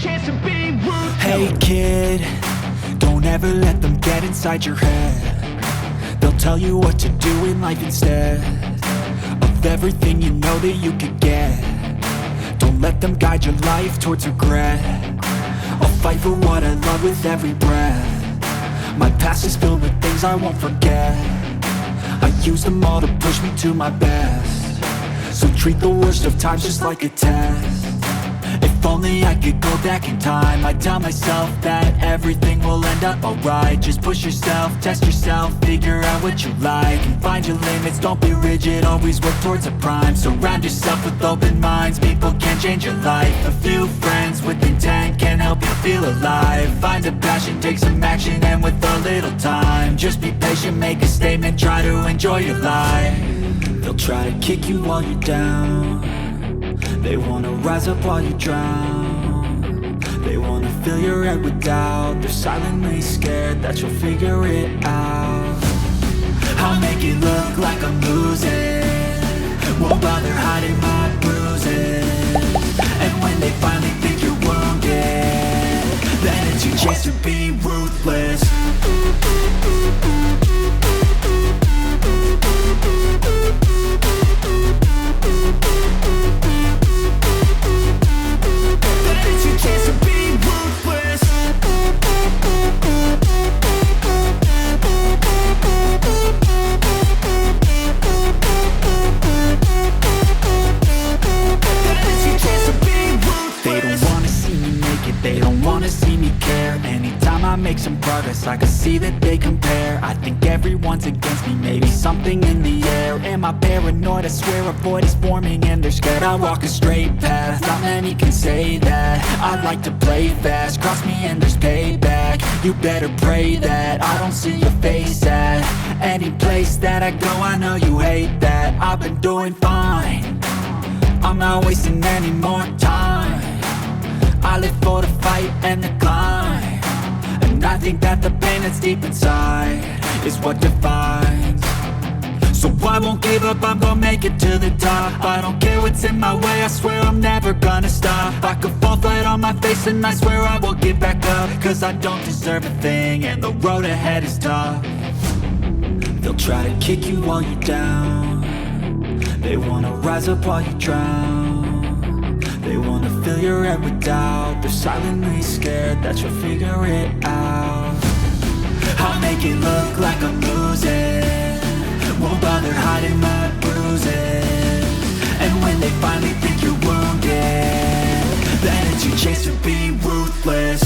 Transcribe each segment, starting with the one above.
chance to be ruthless. Hey kid, don't ever let them get inside your head. They'll tell you what to do in life instead of everything you know that you could get. Don't let them guide your life towards regret. I'll fight for what I love with every breath. My past is filled with things I won't forget. I use them all to push me to my best. So treat the worst of times just like a test. If only I could go back in time, I'd tell myself that everything will end up alright. Just push yourself, test yourself, figure out what you like, and find your limits, don't be rigid, always work towards a prime. Surround yourself with open minds, people can change your life. A few friends with intent can help you feel alive. Find a passion, take some action, and with a little time, just be patient, make a statement, try to enjoy your life. They'll try to kick you while you're down. They wanna rise up while you drown. They wanna fill your head with doubt. They're silently scared that you'll figure it out. I'll make it look like I'm losing, won't bother hiding my bruises. And when they finally think you're wounded, then it's your chance to be ruthless. They don't wanna see me care. Anytime I make some progress, I can see that they compare. I think everyone's against me, maybe something in the air. Am I paranoid? I swear a void is forming and they're scared. I walk a straight path, not many can say that. I like to play fast, cross me and there's payback. You better pray that I don't see your face at any place that I go. I know you hate that. I've been doing fine, I'm not wasting any more time. I live for the fight and the climb, and I think that the pain that's deep inside is what defines. So I won't give up, I'm gonna make it to the top. I don't care what's in my way, I swear I'm never gonna stop. I could fall flat on my face and I swear I will get back up, cause I don't deserve a thing and the road ahead is tough. They'll try to kick you while you're down. They wanna rise up while you drown. They wanna fill your head with doubt. They're silently scared that you'll figure it out. I'll make it look like I'm losing, won't bother hiding my bruises. And when they finally think you're wounded, then it's your chance to be ruthless.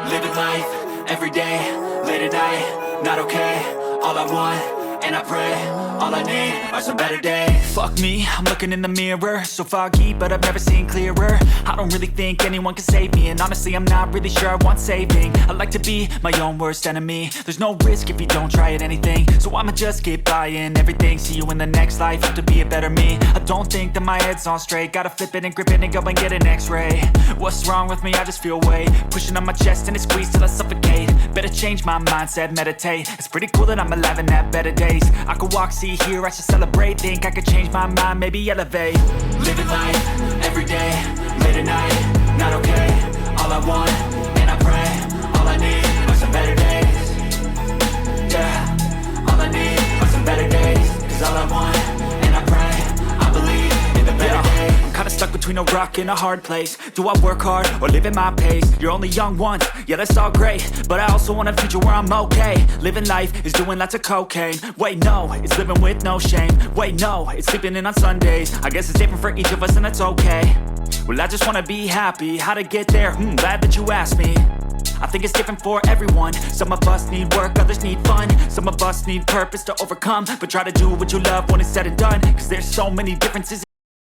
Living life, every day, late at night, not okay. All I want, and I pray, all I need are some better days. Fuck me, I'm looking in the mirror, so foggy, but I've never seen clearer. I don't really think anyone can save me, and honestly I'm not really sure I want saving. I like to be my own worst enemy. There's no risk if you don't try at anything, so I'ma just keep buying everything. See you in the next life, have to be a better me. I don't think that my head's on straight, gotta flip it and grip it and go and get an x-ray. What's wrong with me? I just feel weight pushing on my chest and it squeezes till I suffocate. Better change my mindset, meditate. It's pretty cool that I'm alive and have better days. I could walk, see, hear, I should celebrate. Think I could change my mind, maybe elevate. Living life, every day, late at night, not okay. All I want, and I pray, all I need are some better days. Yeah, all I need are some better days. Cause all I want, and I pray, I believe in the better days. I'm kinda stuck between between a rock and a hard place. Do I work hard or live at my pace? You're only young once, yeah that's all great, but I also want a future where I'm okay. Living life is doing lots of cocaine. Wait no, it's living with no shame. Wait no, it's sleeping in on Sundays. I guess it's different for each of us and that's okay. Well I just wanna be happy, how to get there? Glad that you asked me. I think it's different for everyone. Some of us need work, others need fun. Some of us need purpose to overcome, but try to do what you love when it's said and done. Cause there's so many differences